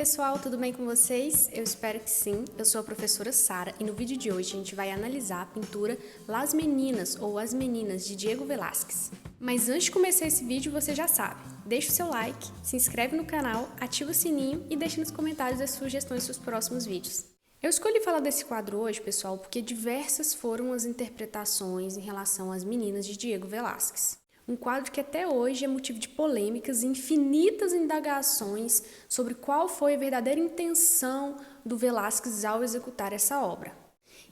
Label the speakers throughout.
Speaker 1: pessoal, tudo bem com vocês? Eu espero que sim. Eu sou a professora Sara e no vídeo de hoje a gente vai analisar a pintura Las Meninas ou As Meninas de Diego Velázquez. Mas antes de começar esse vídeo, você já sabe, deixa o seu like, se inscreve no canal, ativa o sininho e deixa nos comentários as sugestões dos próximos vídeos. Eu escolhi falar desse quadro hoje, pessoal, porque diversas foram as interpretações em relação às meninas de Diego Velázquez. Um quadro que até hoje é motivo de polêmicas e infinitas indagações sobre qual foi a verdadeira intenção do Velázquez ao executar essa obra.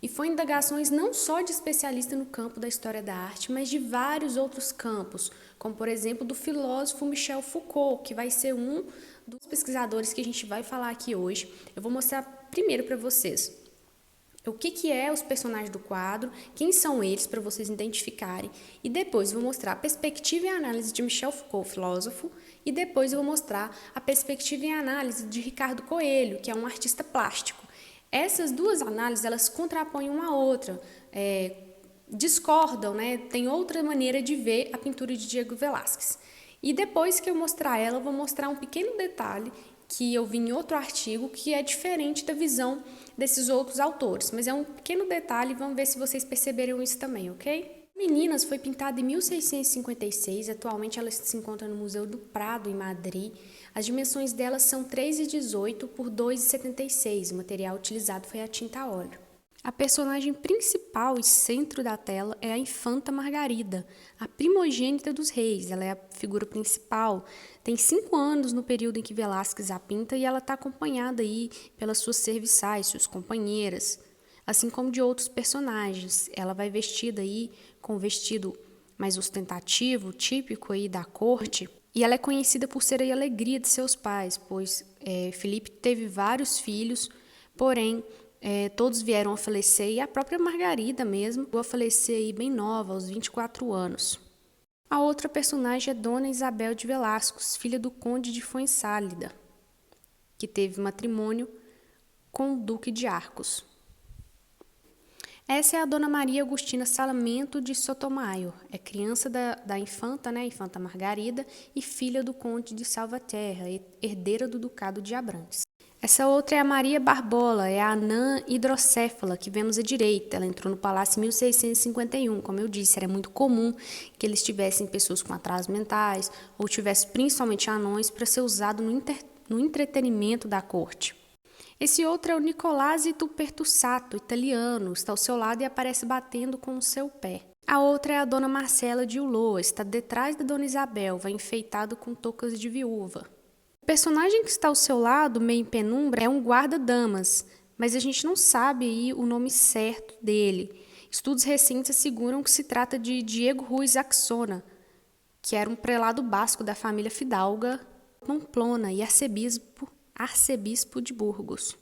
Speaker 1: E foi indagações não só de especialistas no campo da história da arte, mas de vários outros campos, como por exemplo do filósofo Michel Foucault, que vai ser um dos pesquisadores que a gente vai falar aqui hoje. Eu vou mostrar primeiro para vocês o que é os personagens do quadro, quem são eles para vocês identificarem, e depois eu vou mostrar a perspectiva e a análise de Michel Foucault, filósofo, e depois eu vou mostrar a perspectiva e a análise de Ricardo Coelho, que é um artista plástico. Essas duas análises, elas contrapõem uma a outra, discordam, né? Tem outra maneira de ver a pintura de Diego Velázquez. E depois que eu mostrar ela, eu vou mostrar um pequeno detalhe que eu vi em outro artigo, que é diferente da visão desses outros autores, mas é um pequeno detalhe, vamos ver se vocês perceberam isso também, ok? Meninas foi pintada em 1656, atualmente ela se encontra no Museu do Prado, em Madrid. As dimensões dela são 3,18 por 2,76, o material utilizado foi a tinta a óleo. A personagem principal e centro da tela é a infanta Margarida, a primogênita dos reis. Ela é a figura principal, tem 5 anos no período em que Velázquez a pinta e ela está acompanhada aí pelas suas serviçais, suas companheiras, assim como de outros personagens. Ela vai vestida aí com um vestido mais ostentativo, típico aí da corte, e ela é conhecida por ser a alegria de seus pais, pois Filipe teve vários filhos, porém todos vieram a falecer, e a própria Margarida mesmo a falecer aí bem nova, aos 24 anos. A outra personagem é Dona Isabel de Velázquez, filha do conde de Fuensálida, que teve matrimônio com o duque de Arcos. Essa é a Dona Maria Agustina Salamento de Sotomayor, é criança da infanta, né, infanta Margarida, e filha do conde de Salvaterra, herdeira do ducado de Abrantes. Essa outra é a Maria Barbola, é a anã hidrocéfala, que vemos à direita. Ela entrou no palácio em 1651, como eu disse, era muito comum que eles tivessem pessoas com atrasos mentais, ou tivessem principalmente anões, para ser usado no entretenimento da corte. Esse outro é o Nicolásito Pertussato, italiano, está ao seu lado e aparece batendo com o seu pé. A outra é a Dona Marcela de Ulloa, está detrás da Dona Isabel, vai enfeitado com toucas de viúva. O personagem que está ao seu lado, meio em penumbra, é um guarda-damas, mas a gente não sabe aí o nome certo dele. Estudos recentes asseguram que se trata de Diego Ruiz Axona, que era um prelado basco da família Fidalga, Pamplona e arcebispo de Burgos.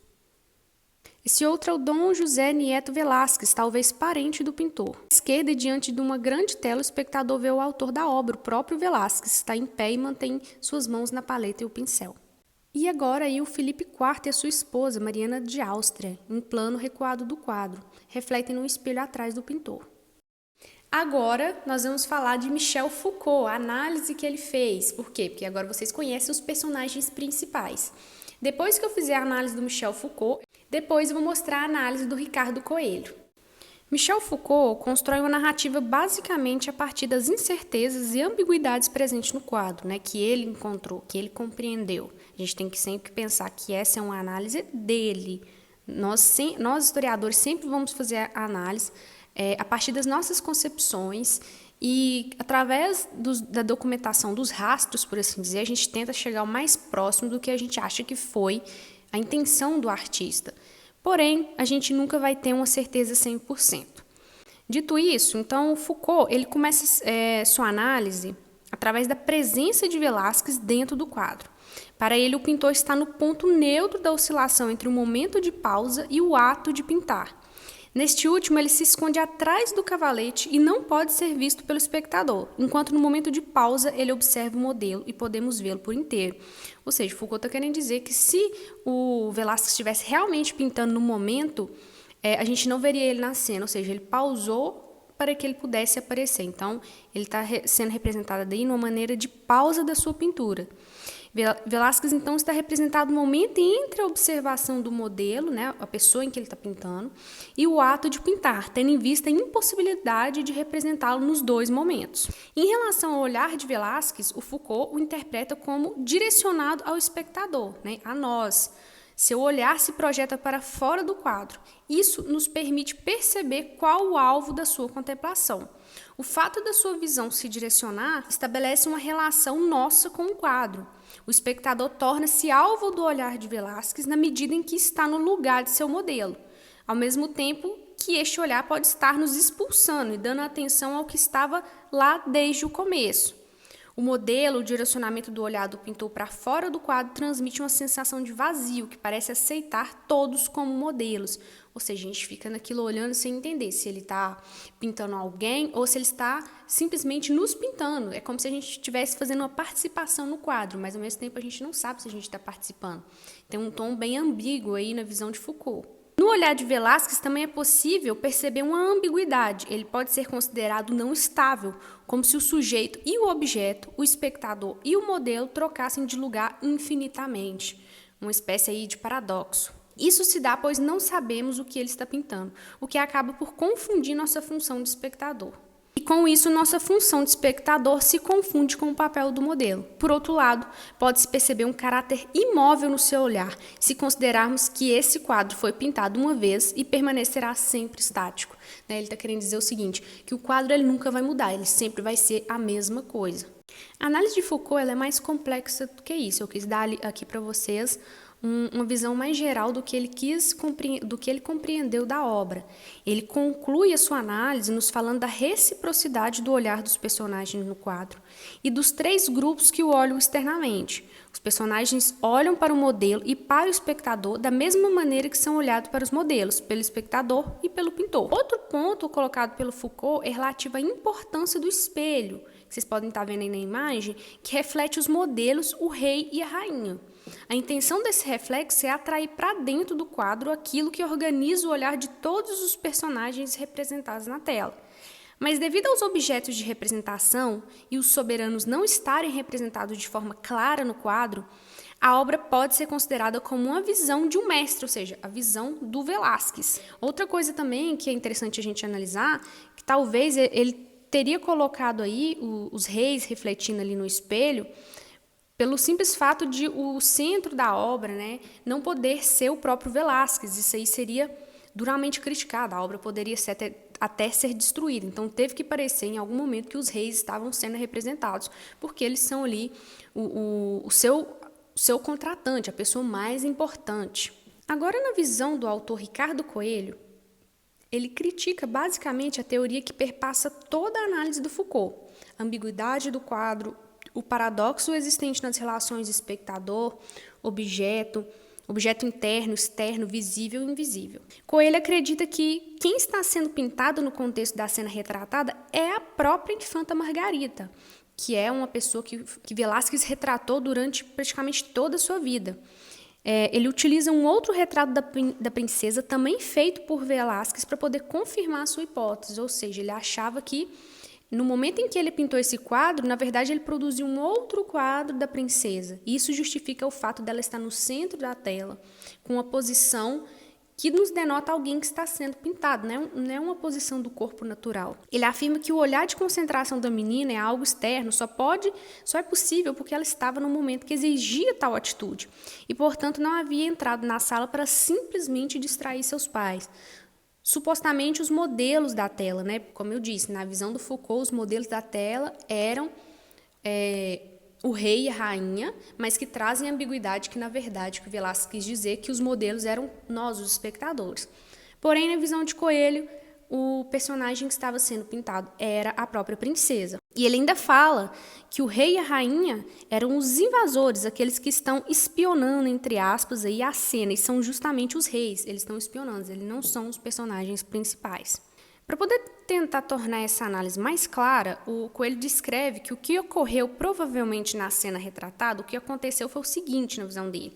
Speaker 1: Esse outro é o Dom José Nieto Velázquez, talvez parente do pintor. À esquerda, diante de uma grande tela, o espectador vê o autor da obra, o próprio Velázquez, está em pé e mantém suas mãos na paleta e o pincel. E agora aí o Filipe IV e a sua esposa, Mariana de Áustria, em plano recuado do quadro, refletem num espelho atrás do pintor. Agora nós vamos falar de Michel Foucault, a análise que ele fez. Por quê? Porque agora vocês conhecem os personagens principais. Depois que eu fizer a análise do Michel Foucault, depois eu vou mostrar a análise do Ricardo Coelho. Michel Foucault constrói uma narrativa basicamente a partir das incertezas e ambiguidades presentes no quadro, né, que ele encontrou, que ele compreendeu. A gente tem que sempre pensar que essa é uma análise dele. Nós historiadores, sempre vamos fazer a análise a partir das nossas concepções e, através da documentação dos rastros, por assim dizer, a gente tenta chegar o mais próximo do que a gente acha que foi a intenção do artista. Porém, a gente nunca vai ter uma certeza 100%. Dito isso, então, Foucault ele começa sua análise através da presença de Velázquez dentro do quadro. Para ele, o pintor está no ponto neutro da oscilação entre o momento de pausa e o ato de pintar. Neste último, ele se esconde atrás do cavalete e não pode ser visto pelo espectador, enquanto no momento de pausa ele observa o modelo e podemos vê-lo por inteiro. Ou seja, Foucault está querendo dizer que se o Velázquez estivesse realmente pintando no momento, a gente não veria ele na cena, ou seja, ele pausou para que ele pudesse aparecer. Então, ele está sendo representado daí numa maneira de pausa da sua pintura. Velázquez, então, está representado no momento entre a observação do modelo, né, a pessoa em que ele está pintando, e o ato de pintar, tendo em vista a impossibilidade de representá-lo nos dois momentos. Em relação ao olhar de Velázquez, o Foucault o interpreta como direcionado ao espectador, né, a nós. Seu olhar se projeta para fora do quadro. Isso nos permite perceber qual o alvo da sua contemplação. O fato da sua visão se direcionar estabelece uma relação nossa com o quadro. O espectador torna-se alvo do olhar de Velázquez na medida em que está no lugar de seu modelo, ao mesmo tempo que este olhar pode estar nos expulsando e dando atenção ao que estava lá desde o começo. O modelo, o direcionamento do olhar do pintor para fora do quadro transmite uma sensação de vazio, que parece aceitar todos como modelos. Ou seja, a gente fica naquilo olhando sem entender se ele está pintando alguém ou se ele está simplesmente nos pintando. É como se a gente estivesse fazendo uma participação no quadro, mas ao mesmo tempo a gente não sabe se a gente está participando. Tem um tom bem ambíguo aí na visão de Foucault. No olhar de Velázquez também é possível perceber uma ambiguidade. Ele pode ser considerado não estável, como se o sujeito e o objeto, o espectador e o modelo trocassem de lugar infinitamente. Uma espécie aí de paradoxo. Isso se dá pois não sabemos o que ele está pintando, o que acaba por confundir nossa função de espectador. E com isso, nossa função de espectador se confunde com o papel do modelo. Por outro lado, pode-se perceber um caráter imóvel no seu olhar, se considerarmos que esse quadro foi pintado uma vez e permanecerá sempre estático. Ele está querendo dizer o seguinte, que o quadro ele nunca vai mudar, ele sempre vai ser a mesma coisa. A análise de Foucault ela é mais complexa do que isso. Eu quis dar aqui para vocês uma visão mais geral do que ele compreendeu da obra. Ele conclui a sua análise nos falando da reciprocidade do olhar dos personagens no quadro e dos três grupos que o olham externamente. Os personagens olham para o modelo e para o espectador da mesma maneira que são olhados para os modelos, pelo espectador e pelo pintor. Outro ponto colocado pelo Foucault é relativo à importância do espelho, que vocês podem estar vendo aí na imagem, que reflete os modelos, o rei e a rainha. A intenção desse reflexo é atrair para dentro do quadro aquilo que organiza o olhar de todos os personagens representados na tela. Mas devido aos objetos de representação e os soberanos não estarem representados de forma clara no quadro, a obra pode ser considerada como uma visão de um mestre, ou seja, a visão do Velázquez. Outra coisa também que é interessante a gente analisar, que talvez ele teria colocado aí os reis refletindo ali no espelho, pelo simples fato de o centro da obra, né, não poder ser o próprio Velázquez. Isso aí seria duramente criticado, a obra poderia até ser destruída. Então, teve que parecer em algum momento que os reis estavam sendo representados, porque eles são ali o seu contratante, a pessoa mais importante. Agora, na visão do autor Ricardo Coelho, ele critica basicamente a teoria que perpassa toda a análise do Foucault, a ambiguidade do quadro, o paradoxo existente nas relações espectador, objeto interno, externo, visível e invisível. Coelho acredita que quem está sendo pintado no contexto da cena retratada é a própria infanta Margarita, que é uma pessoa que Velázquez retratou durante praticamente toda a sua vida. Ele utiliza um outro retrato da princesa, também feito por Velázquez, para poder confirmar a sua hipótese, ou seja, ele achava que no momento em que ele pintou esse quadro, na verdade, ele produziu um outro quadro da princesa. Isso justifica o fato dela estar no centro da tela, com uma posição que nos denota alguém que está sendo pintado, não é uma posição do corpo natural. Ele afirma que o olhar de concentração da menina é algo externo, só é possível porque ela estava no momento que exigia tal atitude e, portanto, não havia entrado na sala para simplesmente distrair seus pais. Supostamente os modelos da tela, né? Como eu disse, na visão do Foucault, os modelos da tela eram o rei e a rainha, mas que trazem ambiguidade que, na verdade, o Velázquez quis dizer que os modelos eram nós, os espectadores. Porém, na visão de Coelho, o personagem que estava sendo pintado era a própria princesa. E ele ainda fala que o rei e a rainha eram os invasores, aqueles que estão espionando, entre aspas, aí, a cena, e são justamente os reis, eles estão espionando, eles não são os personagens principais. Para poder tentar tornar essa análise mais clara, o Coelho descreve que o que ocorreu provavelmente na cena retratada, o que aconteceu foi o seguinte na visão dele.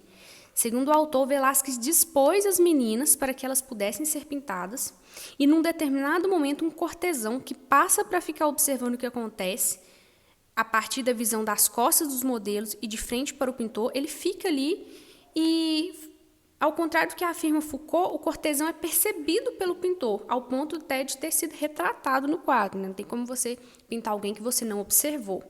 Speaker 1: Segundo o autor, Velázquez dispôs as meninas para que elas pudessem ser pintadas, e num determinado momento um cortesão que passa para ficar observando o que acontece, a partir da visão das costas dos modelos e de frente para o pintor, ele fica ali e, ao contrário do que afirma Foucault, o cortesão é percebido pelo pintor, ao ponto até de ter sido retratado no quadro, né? Não tem como você pintar alguém que você não observou.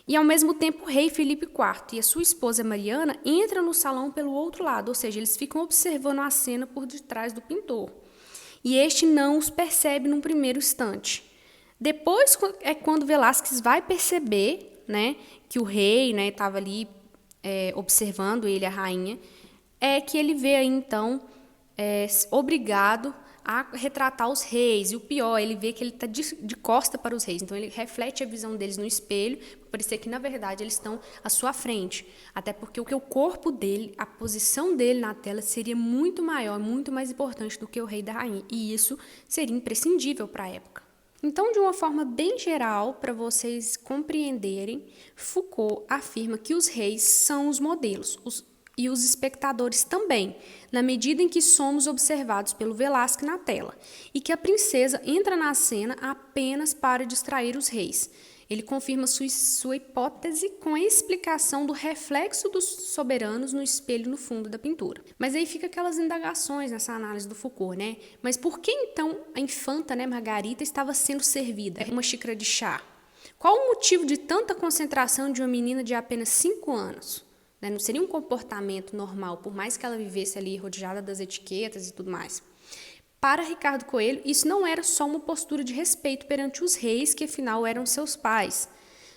Speaker 1: E, ao mesmo tempo, o rei Filipe IV e a sua esposa Mariana entram no salão pelo outro lado, ou seja, eles ficam observando a cena por detrás do pintor. E este não os percebe num primeiro instante. Depois é quando Velázquez vai perceber, né, que o rei estava ali observando ele, a rainha, é que ele vê aí, então, obrigado a retratar os reis. E o pior, ele vê que ele está de costa para os reis. Então, ele reflete a visão deles no espelho, para parecer que, na verdade, eles estão à sua frente. Até porque o corpo dele, a posição dele na tela seria muito maior, muito mais importante do que o rei da rainha. E isso seria imprescindível para a época. Então, de uma forma bem geral, para vocês compreenderem, Foucault afirma que os reis são os modelos, e os espectadores também, na medida em que somos observados pelo Velázquez na tela, e que a princesa entra na cena apenas para distrair os reis. Ele confirma sua hipótese com a explicação do reflexo dos soberanos no espelho no fundo da pintura. Mas aí fica aquelas indagações nessa análise do Foucault, né? Mas por que então a infanta, Margarita, estava sendo servida uma xícara de chá? Qual o motivo de tanta concentração de uma menina de apenas 5 anos? Não seria um comportamento normal, por mais que ela vivesse ali rodeada das etiquetas e tudo mais. Para Ricardo Coelho, isso não era só uma postura de respeito perante os reis, que afinal eram seus pais.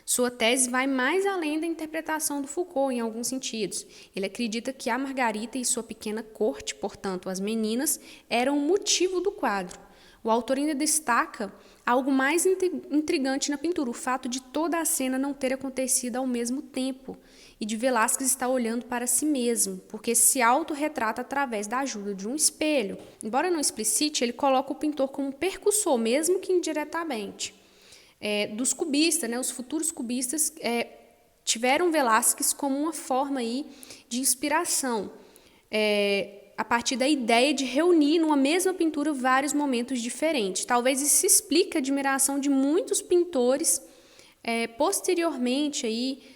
Speaker 1: Sua tese vai mais além da interpretação do Foucault, em alguns sentidos. Ele acredita que a Margarita e sua pequena corte, portanto, as meninas, eram o motivo do quadro. O autor ainda destaca algo mais intrigante na pintura, o fato de toda a cena não ter acontecido ao mesmo tempo e de Velázquez estar olhando para si mesmo, porque se autorretrata através da ajuda de um espelho. Embora não explicite, ele coloca o pintor como percussor, mesmo que indiretamente. Dos cubistas, os futuros cubistas tiveram Velázquez como uma forma aí de inspiração, a partir da ideia de reunir numa mesma pintura vários momentos diferentes. Talvez isso explique a admiração de muitos pintores posteriormente aí,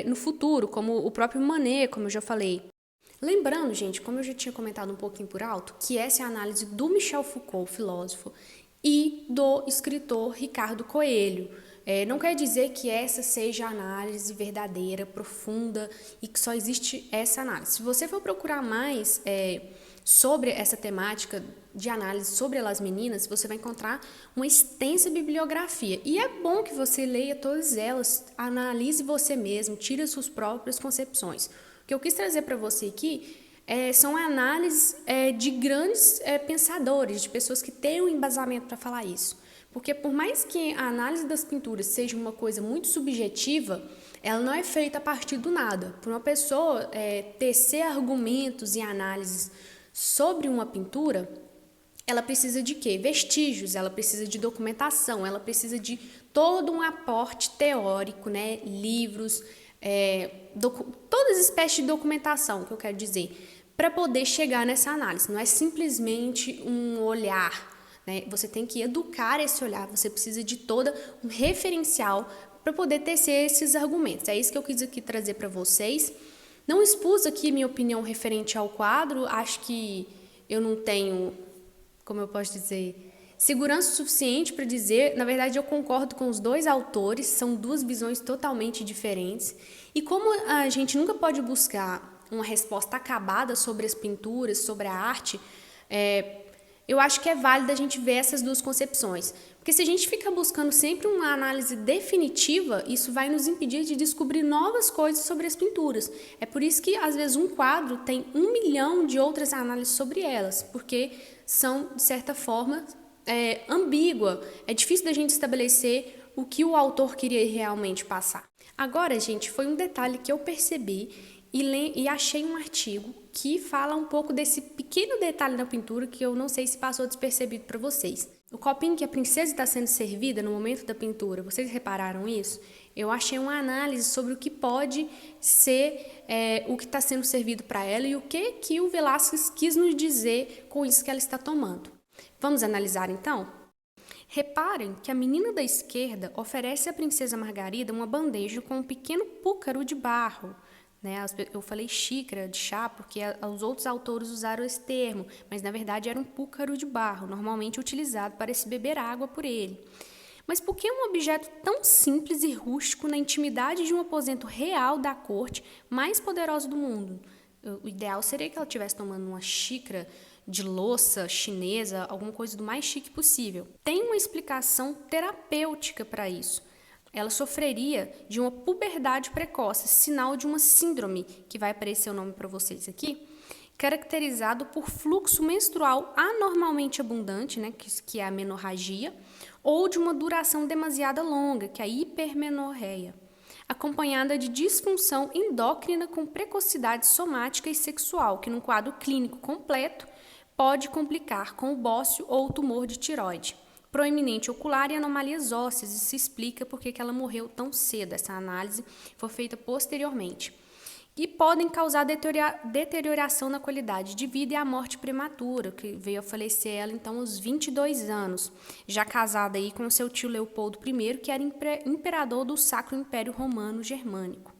Speaker 1: no futuro, como o próprio Manet, como eu já falei. Lembrando, gente, como eu já tinha comentado um pouquinho por alto, que essa é a análise do Michel Foucault, filósofo, e do escritor Ricardo Coelho. Não quer dizer que essa seja a análise verdadeira, profunda, e que só existe essa análise. Se você for procurar mais sobre essa temática de análise sobre Las Meninas, você vai encontrar uma extensa bibliografia. E é bom que você leia todas elas, analise você mesmo, tire as suas próprias concepções. O que eu quis trazer para você aqui são análises de grandes pensadores, de pessoas que têm um embasamento para falar isso. Porque por mais que a análise das pinturas seja uma coisa muito subjetiva, ela não é feita a partir do nada. Para uma pessoa tecer argumentos e análises sobre uma pintura, ela precisa de quê? Vestígios, ela precisa de documentação, ela precisa de todo um aporte teórico, livros, todas as espécies de documentação, que eu quero dizer, para poder chegar nessa análise. Não é simplesmente um olhar, Você tem que educar esse olhar, você precisa de todo um referencial para poder tecer esses argumentos. É isso que eu quis aqui trazer para vocês. Não expus aqui minha opinião referente ao quadro, acho que eu não tenho, como eu posso dizer, segurança suficiente para dizer. Na verdade, eu concordo com os dois autores, são duas visões totalmente diferentes. E como a gente nunca pode buscar uma resposta acabada sobre as pinturas, sobre a arte, eu acho que é válido a gente ver essas duas concepções. Porque se a gente fica buscando sempre uma análise definitiva, isso vai nos impedir de descobrir novas coisas sobre as pinturas. É por isso que, às vezes, um quadro tem 1 milhão de outras análises sobre elas, porque são, de certa forma, ambígua. É difícil da gente estabelecer o que o autor queria realmente passar. Agora, gente, foi um detalhe que eu percebi e achei um artigo que fala um pouco desse pequeno detalhe na pintura que eu não sei se passou despercebido para vocês. O copinho que a princesa está sendo servida no momento da pintura, vocês repararam isso? Eu achei uma análise sobre o que pode ser o que está sendo servido para ela e o que o Velázquez quis nos dizer com isso que ela está tomando. Vamos analisar então? Reparem que a menina da esquerda oferece à princesa Margarida uma bandeja com um pequeno púcaro de barro. Eu falei xícara de chá porque os outros autores usaram esse termo, mas na verdade era um púcaro de barro, normalmente utilizado para se beber água por ele. Mas por que um objeto tão simples e rústico na intimidade de um aposento real da corte mais poderosa do mundo? O ideal seria que ela estivesse tomando uma xícara de louça chinesa, alguma coisa do mais chique possível. Tem uma explicação terapêutica para isso. Ela sofreria de uma puberdade precoce, sinal de uma síndrome, que vai aparecer o nome para vocês aqui, caracterizado por fluxo menstrual anormalmente abundante, que é a menorragia, ou de uma duração demasiado longa, que é a hipermenorreia, acompanhada de disfunção endócrina com precocidade somática e sexual, que num quadro clínico completo pode complicar com o bócio ou tumor de tireoide, proeminente ocular e anomalias ósseas, e se explica por que ela morreu tão cedo. Essa análise foi feita posteriormente. E podem causar deterioração na qualidade de vida e a morte prematura, que veio a falecer ela então aos 22 anos, já casada aí com seu tio Leopoldo I, que era imperador do Sacro Império Romano Germânico.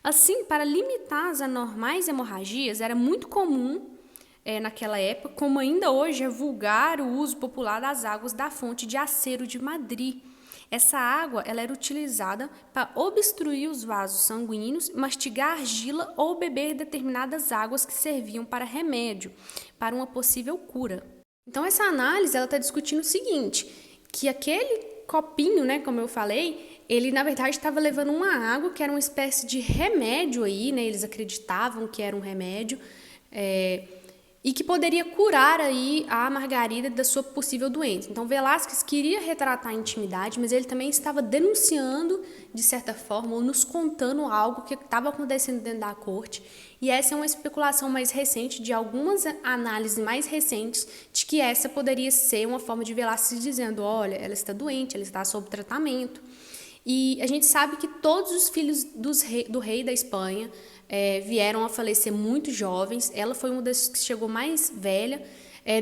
Speaker 1: Assim, para limitar as anormais hemorragias, era muito comum naquela época, como ainda hoje é vulgar o uso popular das águas da fonte de Acero de Madrid. Essa água ela era utilizada para obstruir os vasos sanguíneos, mastigar argila ou beber determinadas águas que serviam para remédio, para uma possível cura. Então essa análise ela está discutindo o seguinte, que aquele copinho, como eu falei, ele na verdade estava levando uma água que era uma espécie de remédio aí, eles acreditavam que era um remédio, e que poderia curar aí a Margarida da sua possível doença. Então, Velázquez queria retratar a intimidade, mas ele também estava denunciando, de certa forma, ou nos contando algo que estava acontecendo dentro da corte. E essa é uma especulação mais recente, de algumas análises mais recentes, de que essa poderia ser uma forma de Velázquez dizendo, olha, ela está doente, ela está sob tratamento. E a gente sabe que todos os filhos do rei da Espanha vieram a falecer muito jovens. Ela foi uma das que chegou mais velha.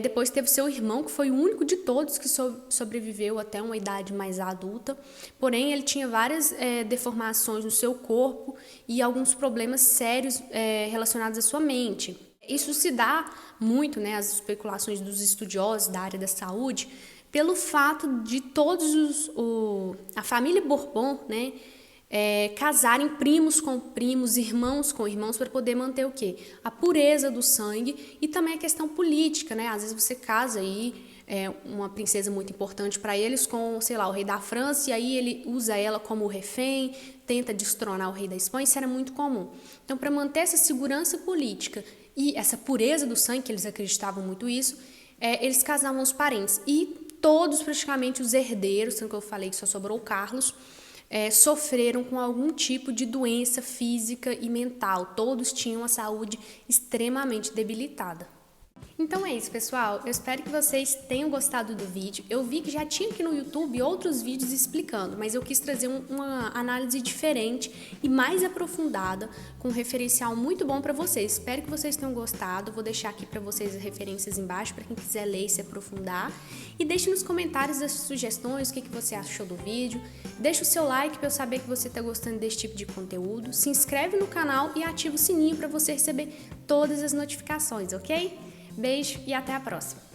Speaker 1: Depois teve seu irmão, que foi o único de todos que sobreviveu até uma idade mais adulta. Porém, ele tinha várias deformações no seu corpo e alguns problemas sérios relacionados à sua mente. Isso se dá muito, as especulações dos estudiosos da área da saúde, pelo fato de a família Bourbon, casarem primos com primos, irmãos com irmãos, para poder manter o quê? A pureza do sangue e também a questão política, Às vezes você casa aí uma princesa muito importante para eles com, sei lá, o rei da França, e aí ele usa ela como refém, tenta destronar o rei da Espanha, isso era muito comum. Então, para manter essa segurança política e essa pureza do sangue, que eles acreditavam muito isso, eles casavam os parentes. E todos, praticamente, os herdeiros, tanto que eu falei que só sobrou o Carlos, sofreram com algum tipo de doença física e mental. Todos tinham a saúde extremamente debilitada. Então é isso, pessoal. Eu espero que vocês tenham gostado do vídeo. Eu vi que já tinha aqui no YouTube outros vídeos explicando, mas eu quis trazer uma análise diferente e mais aprofundada, com um referencial muito bom para vocês. Espero que vocês tenham gostado. Vou deixar aqui para vocês as referências embaixo, para quem quiser ler e se aprofundar. E deixe nos comentários as sugestões, o que você achou do vídeo. Deixa o seu like para eu saber que você está gostando desse tipo de conteúdo. Se inscreve no canal e ativa o sininho para você receber todas as notificações, ok? Beijo e até a próxima!